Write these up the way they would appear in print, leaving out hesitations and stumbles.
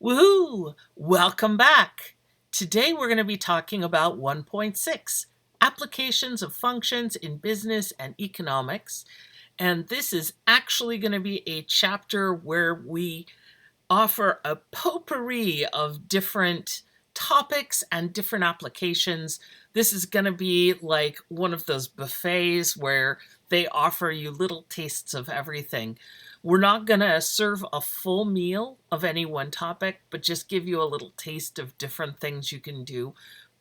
Woohoo! Welcome back. Today we're going to be talking about 1.6, applications of functions in business and economics. And this is actually going to be a chapter where we offer a potpourri of different topics and different applications. This is going to be like one of those buffets where they offer you little tastes of everything. We're not going to serve a full meal of any one topic, but just give you a little taste of different things you can do,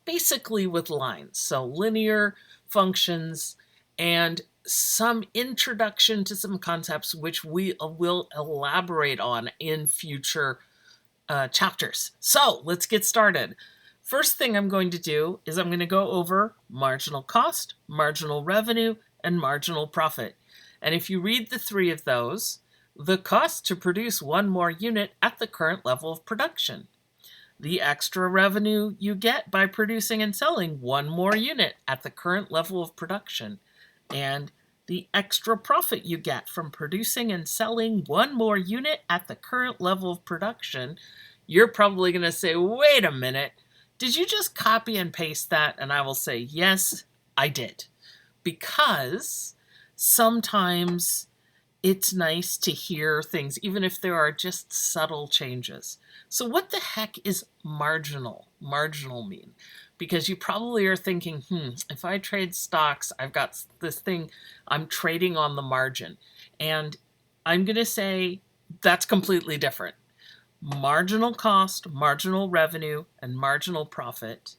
basically with lines. So linear functions and some introduction to some concepts which we will elaborate on in future chapters. So let's get started. First thing I'm going to do is I'm going to go over marginal cost, marginal revenue, and marginal profit. And if you read the three of those, the cost to produce one more unit at the current level of production, the extra revenue you get by producing and selling one more unit at the current level of production, and the extra profit you get from producing and selling one more unit at the current level of production. You're probably going to say, wait a minute, did you just copy and paste that? And I will say, yes, I did. Because sometimes it's nice to hear things, even if there are just subtle changes. So what the heck is marginal mean? Because you probably are thinking, if I trade stocks, I've got this thing, I'm trading on the margin. And I'm going to say that's completely different. Marginal cost, marginal revenue, and marginal profit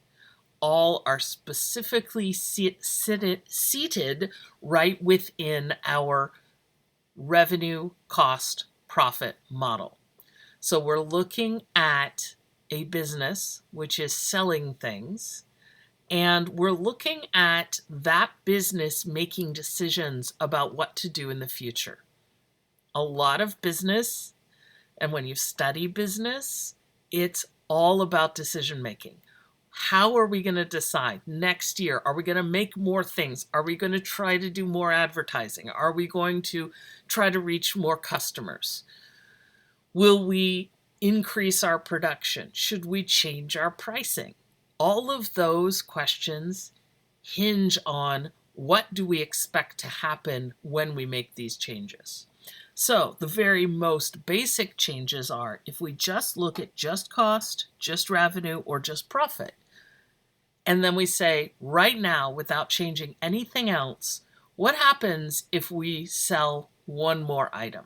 all are specifically seated right within our revenue, cost, profit model. So we're looking at a business which is selling things, and we're looking at that business making decisions about what to do in the future. A lot of business, and when you study business, it's all about decision making. How are we going to decide next year? Are we going to make more things? Are we going to try to do more advertising? Are we going to try to reach more customers? Will we increase our production? Should we change our pricing? All of those questions hinge on what do we expect to happen when we make these changes. So the very most basic changes are if we just look at just cost, just revenue, or just profit. And then we say, right now, without changing anything else, what happens if we sell one more item?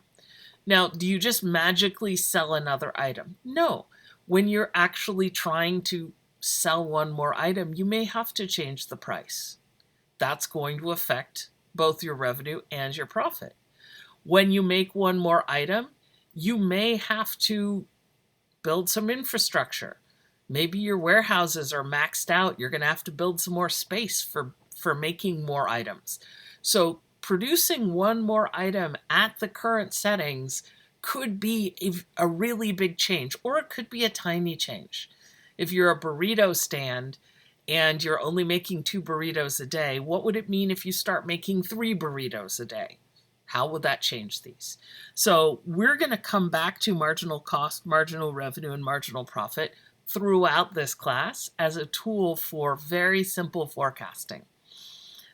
Now, do you just magically sell another item? No. When you're actually trying to sell one more item, you may have to change the price. That's going to affect both your revenue and your profit. When you make one more item, you may have to build some infrastructure. Maybe your warehouses are maxed out. You're going to have to build some more space for making more items. So producing one more item at the current settings could be a really big change, or it could be a tiny change. If you're a burrito stand and you're only making 2 burritos a day, what would it mean if you start making 3 burritos a day? How would that change these? So we're going to come back to marginal cost, marginal revenue, and marginal profit throughout this class as a tool for very simple forecasting.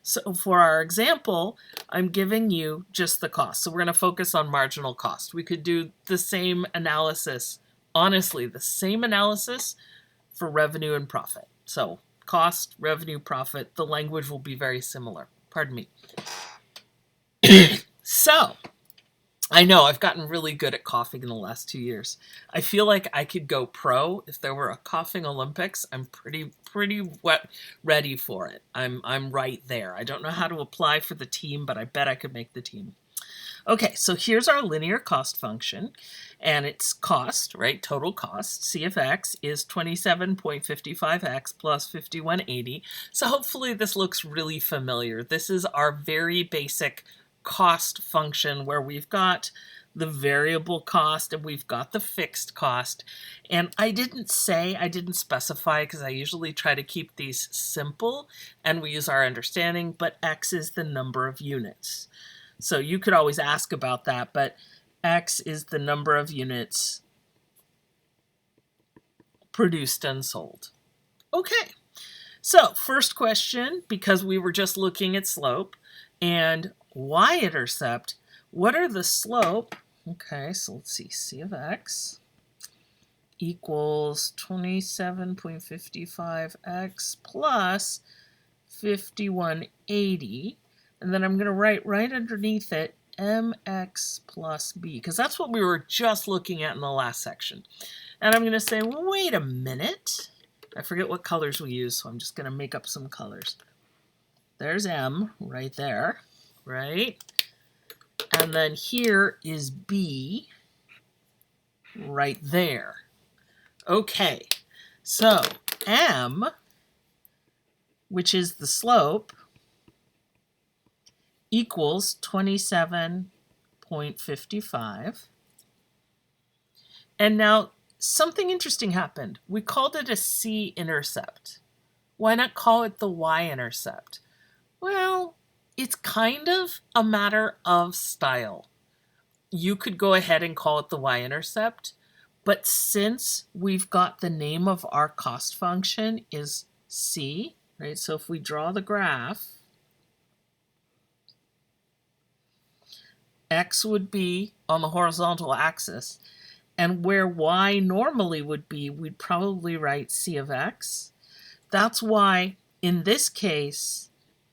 So for our example, I'm giving you just the cost. So we're going to focus on marginal cost. We could do the same analysis, honestly, the same analysis for revenue and profit. So cost, revenue, profit, the language will be very similar. Pardon me. So I know I've gotten really good at coughing in the last 2 years. I feel like I could go pro if there were a coughing Olympics. I'm pretty ready for it. I'm right there. I don't know how to apply for the team, but I bet I could make the team. Okay, so here's our linear cost function, and it's cost, right? Total cost. C of x is 27.55x plus 5180. So hopefully this looks really familiar. This is our very basic cost function where we've got the variable cost and we've got the fixed cost. And I didn't specify because I usually try to keep these simple and we use our understanding, but x is the number of units. So you could always ask about that, but x is the number of units produced and sold. Okay, so first question, because we were just looking at slope and y-intercept, what are the slope? Okay, so let's see, c of x equals 27.55x plus 5180. And then I'm going to write right underneath it mx plus b, because that's what we were just looking at in the last section. And I'm going to say, wait a minute. I forget what colors we use, so I'm just going to make up some colors. There's m right there, right? And then here is b right there. Okay, so m, which is the slope, equals 27.55. And now something interesting happened. We called it a c-intercept. Why not call it the y-intercept? Well, it's kind of a matter of style. You could go ahead and call it the y-intercept, but since we've got the name of our cost function is c, right? So if we draw the graph, x would be on the horizontal axis, and where y normally would be, we'd probably write c of x. That's why, in this case,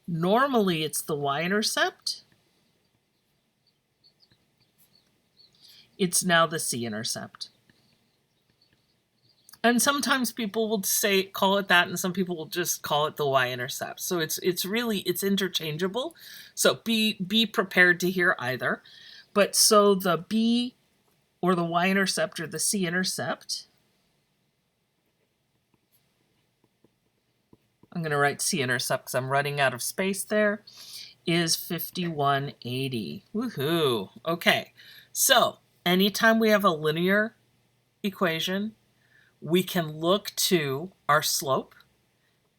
normally it's the y-intercept. It's now the c-intercept. And sometimes people will call it that, and some people will just call it the y-intercept. So it's interchangeable. So be prepared to hear either. But so the b or the y-intercept or the c-intercept, I'm going to write c-intercept because I'm running out of space there, is 5180. Woohoo! Okay, so anytime we have a linear equation, we can look to our slope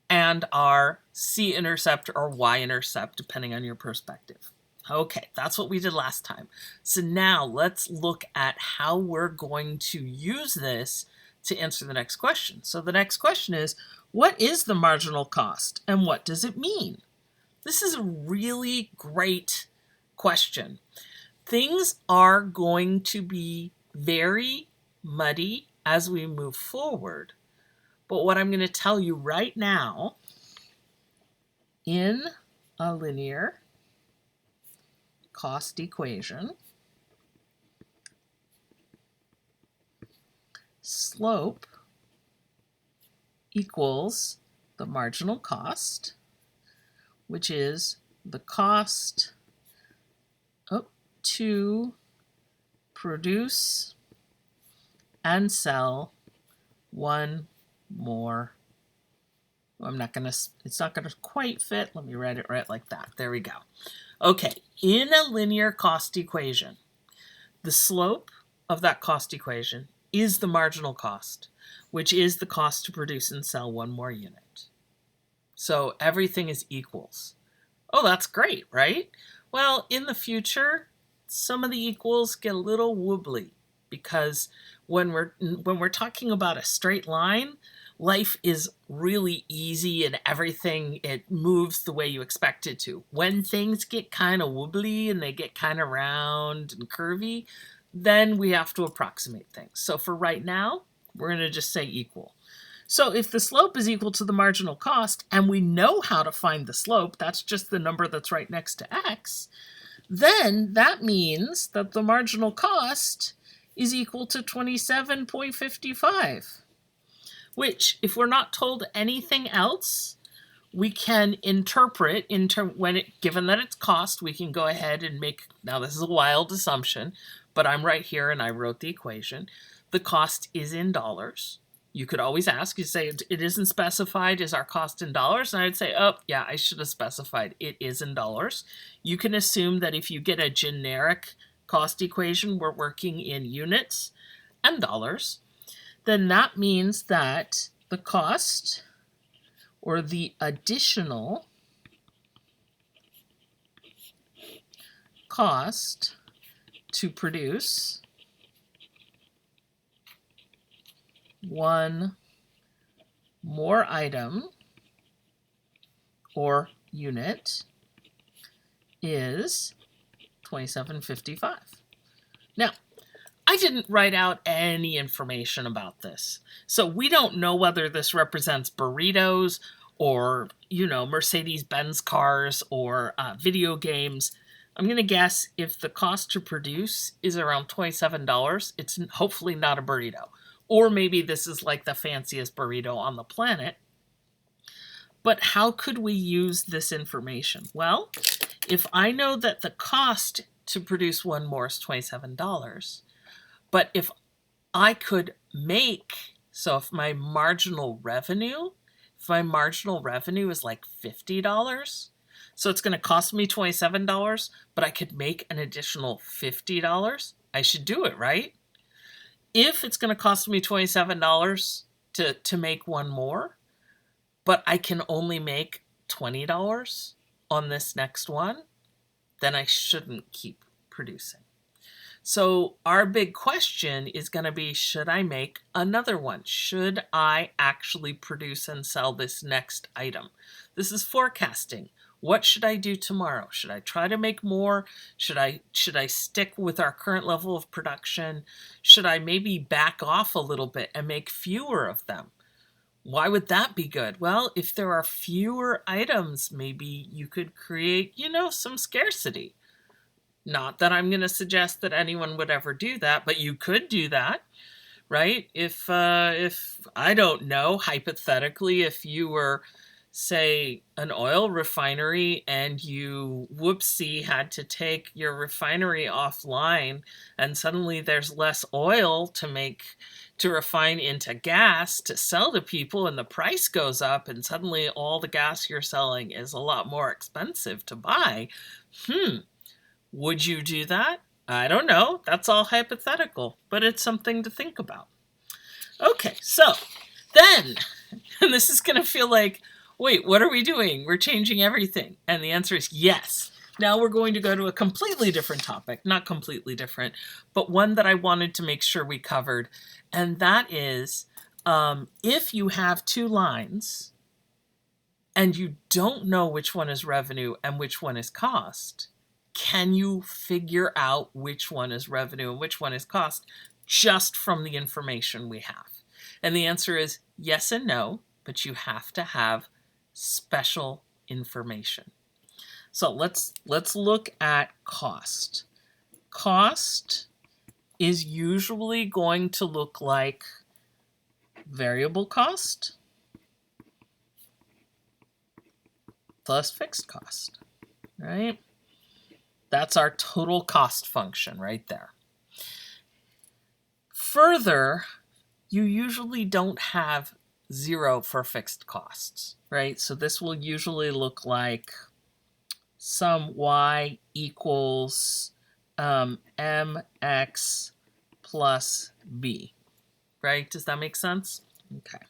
and our c-intercept or y-intercept, depending on your perspective. Okay, that's what we did last time. So now let's look at how we're going to use this to answer the next question. So the next question is, what is the marginal cost and what does it mean? This is a really great question. Things are going to be very muddy as we move forward. But what I'm going to tell you right now, in a linear cost equation, slope equals the marginal cost, which is the cost to produce and sell one more. It's not gonna quite fit. Let me write it right like that. There we go. Okay, in a linear cost equation, the slope of that cost equation is the marginal cost, which is the cost to produce and sell one more unit. So everything is equals. Oh, that's great, right? Well, in the future, some of the equals get a little wobbly because when we're talking about a straight line, life is really easy and everything, it moves the way you expect it to. When things get kind of wobbly and they get kind of round and curvy, then we have to approximate things. So for right now, we're going to just say equal. So if the slope is equal to the marginal cost, and we know how to find the slope, that's just the number that's right next to x, then that means that the marginal cost is equal to 27.55, which, if we're not told anything else, we can interpret given that it's cost, we can go ahead and make, now this is a wild assumption, but I'm right here and I wrote the equation. The cost is in dollars. You could always ask, you say, it isn't specified, is our cost in dollars? And I'd say, oh, yeah, I should have specified it is in dollars. You can assume that if you get a generic cost equation, we're working in units and dollars, then that means that the cost or the additional cost to produce one more item or unit is $27.55. Now, I didn't write out any information about this. So we don't know whether this represents burritos or, Mercedes-Benz cars or video games. I'm going to guess if the cost to produce is around $27, it's hopefully not a burrito. Or maybe this is like the fanciest burrito on the planet. But how could we use this information? Well, if I know that the cost to produce one more is $27, but if I could make, so if my marginal revenue is like $50, so it's going to cost me $27, but I could make an additional $50, I should do it, right? If it's going to cost me $27 to make one more, but I can only make $20 on this next one, then I shouldn't keep producing. So our big question is going to be, should I make another one? Should I actually produce and sell this next item? This is forecasting. What should I do tomorrow? Should I try to make more? Should I stick with our current level of production? Should I maybe back off a little bit and make fewer of them? Why would that be good? Well, if there are fewer items, maybe you could create, some scarcity. Not that I'm going to suggest that anyone would ever do that, but you could do that, right? If I don't know, hypothetically, if you were, say, an oil refinery and you, whoopsie, had to take your refinery offline and suddenly there's less oil to refine into gas to sell to people and the price goes up and suddenly all the gas you're selling is a lot more expensive to buy, would you do that? I don't know. That's all hypothetical, but it's something to think about. Okay, so then, and this is going to feel like, wait, what are we doing? We're changing everything. And the answer is yes. Now we're going to go to a completely different topic, not completely different, but one that I wanted to make sure we covered. And that is, if you have two lines and you don't know which one is revenue and which one is cost, can you figure out which one is revenue and which one is cost just from the information we have? And the answer is yes and no, but you have to have special information. So let's look at cost. Cost is usually going to look like variable cost plus fixed cost, right? That's our total cost function right there. Further, you usually don't have zero for fixed costs, right? So this will usually look like sum y equals mx plus b, right? Does that make sense? Okay.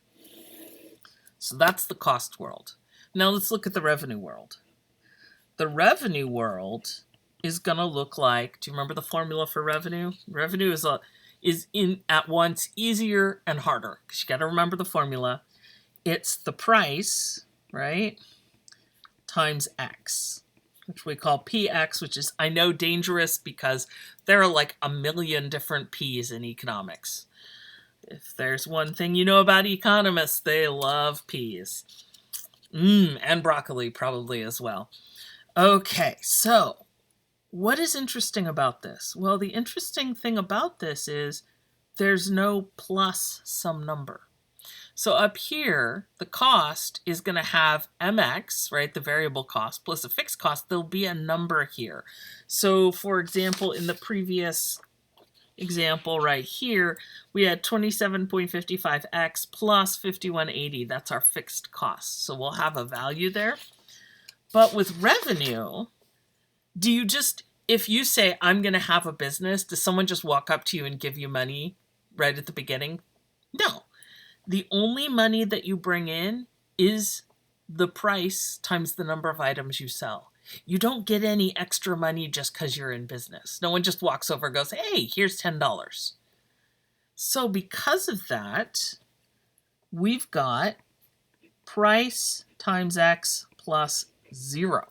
So that's the cost world. Now let's look at the revenue world. The revenue world is going to look like, do you remember the formula for revenue? Revenue is in at once easier and harder because you got to remember the formula. It's the price, right, times x, which we call px, which is, I know, dangerous because there are like a million different p's in economics. If there's one thing you know about economists, they love peas. And broccoli probably as well. Okay, so what is interesting about this? Well, the interesting thing about this is there's no plus some number. So up here, the cost is going to have mx, right, the variable cost, plus a fixed cost. There'll be a number here. So, for example, in the previous example right here, we had 27.55x plus 5180. That's our fixed cost. So we'll have a value there. But with revenue, do you just, if you say, I'm going to have a business, does someone just walk up to you and give you money right at the beginning? No. The only money that you bring in is the price times the number of items you sell. You don't get any extra money just because you're in business. No one just walks over and goes, hey, here's $10. So because of that, we've got price times x plus 0.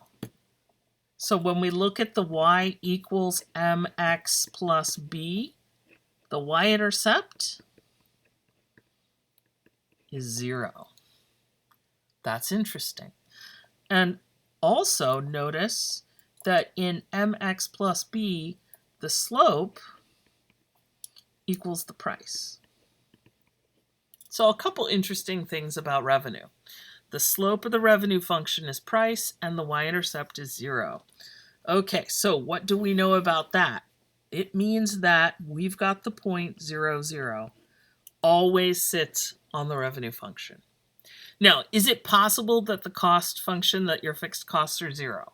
So when we look at the y equals mx plus b, the y-intercept is 0. That's interesting. And also notice that in mx plus b, the slope equals the price. So a couple interesting things about revenue. The slope of the revenue function is price, and the y-intercept is 0. Okay, so what do we know about that? It means that we've got the point 0, 0 always sits on the revenue function. Now, is it possible that the cost function, that your fixed costs are 0?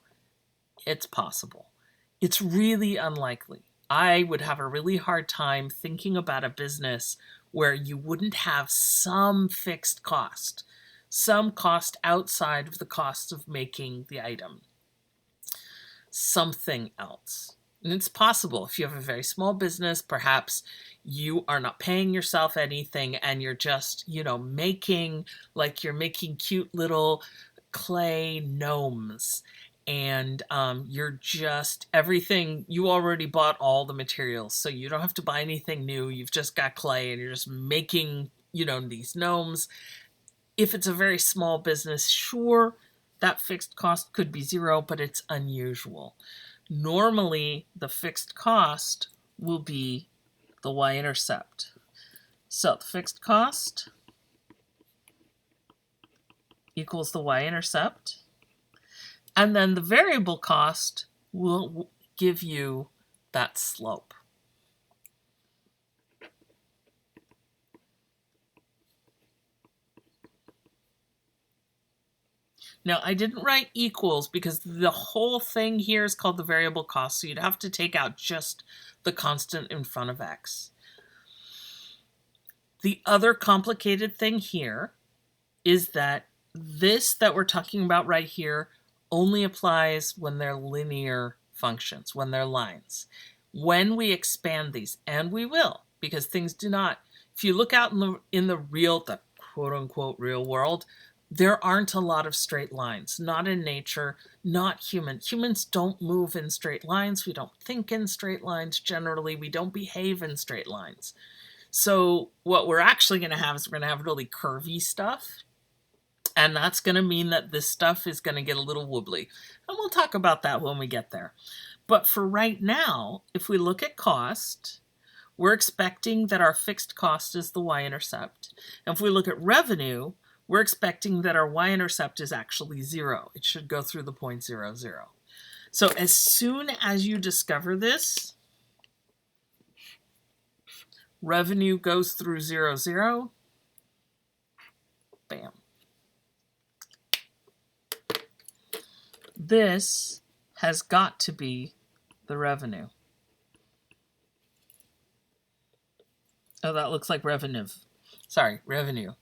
It's possible. It's really unlikely. I would have a really hard time thinking about a business where you wouldn't have some fixed cost, some cost outside of the cost of making the item, something else. And it's possible if you have a very small business, perhaps you are not paying yourself anything and you're just, making, like you're making cute little clay gnomes, and you're just, everything, you already bought all the materials, so you don't have to buy anything new. You've just got clay and you're just making, these gnomes. If it's a very small business, sure, that fixed cost could be 0, but it's unusual. Normally, the fixed cost will be the y-intercept. So the fixed cost equals the y-intercept. And then the variable cost will give you that slope. Now, I didn't write equals because the whole thing here is called the variable cost, so you'd have to take out just the constant in front of x. The other complicated thing here is that this that we're talking about right here only applies when they're linear functions, when they're lines. When we expand these, and we will, because things do not, if you look out in the real, the quote-unquote real world, there aren't a lot of straight lines, not in nature, not human. Humans don't move in straight lines. We don't think in straight lines generally. We don't behave in straight lines. So what we're actually going to have is we're going to have really curvy stuff. And that's going to mean that this stuff is going to get a little wobbly. And we'll talk about that when we get there. But for right now, if we look at cost, we're expecting that our fixed cost is the y-intercept. And if we look at revenue, we're expecting that our y-intercept is actually 0. It should go through the point 0, 0. So as soon as you discover this, revenue goes through 0, 0. Bam. This has got to be the revenue. Oh, that looks like revenue. Sorry, revenue.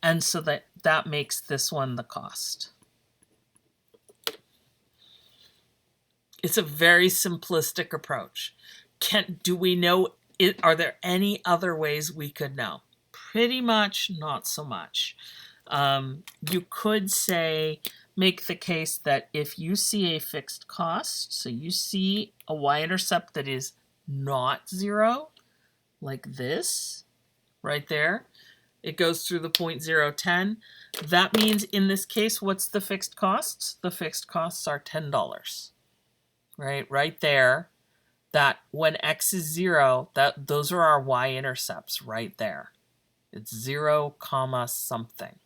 And so that makes this one the cost. It's a very simplistic approach. Do we know it? Are there any other ways we could know? Pretty much not so much. You could say, make the case that if you see a fixed cost, so you see a y-intercept that is not 0, like this, right there, it goes through the point 0, 10. That means in this case, what's the fixed costs? The fixed costs are $10, right there. That when x is 0, those are our y-intercepts right there. It's 0, comma something.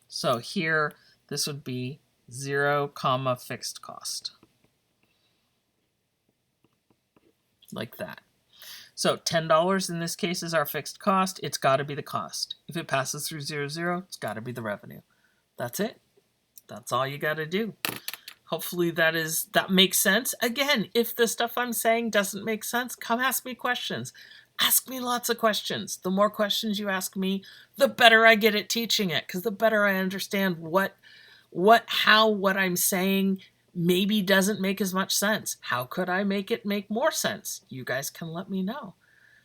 So here, this would be 0, comma fixed cost. Like that. So $10 in this case is our fixed cost. It's got to be the cost. If it passes through 0, 0, it's got to be the revenue. That's it. That's all you got to do. Hopefully that makes sense. Again, if the stuff I'm saying doesn't make sense, come ask me questions. Ask me lots of questions. The more questions you ask me, the better I get at teaching it, because the better I understand what I'm saying maybe doesn't make as much sense. How could I make it make more sense? You guys can let me know.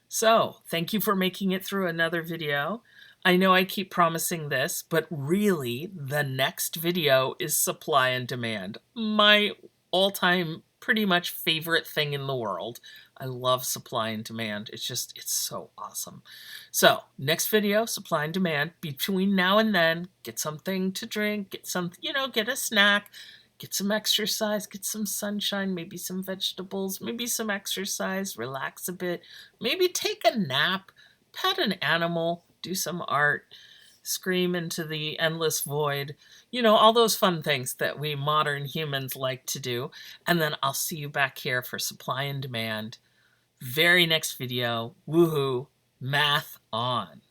So, thank you for making it through another video. I know I keep promising this, but really, the next video is supply and demand. My all-time, pretty much favorite thing in the world. I love supply and demand. It's so awesome. So, next video, supply and demand. Between now and then, get something to drink, get some, get a snack, get some exercise, get some sunshine, maybe some vegetables, maybe some exercise, relax a bit, maybe take a nap, pet an animal, do some art, scream into the endless void, all those fun things that we modern humans like to do. And then I'll see you back here for supply and demand. Very next video. Woohoo! Math on.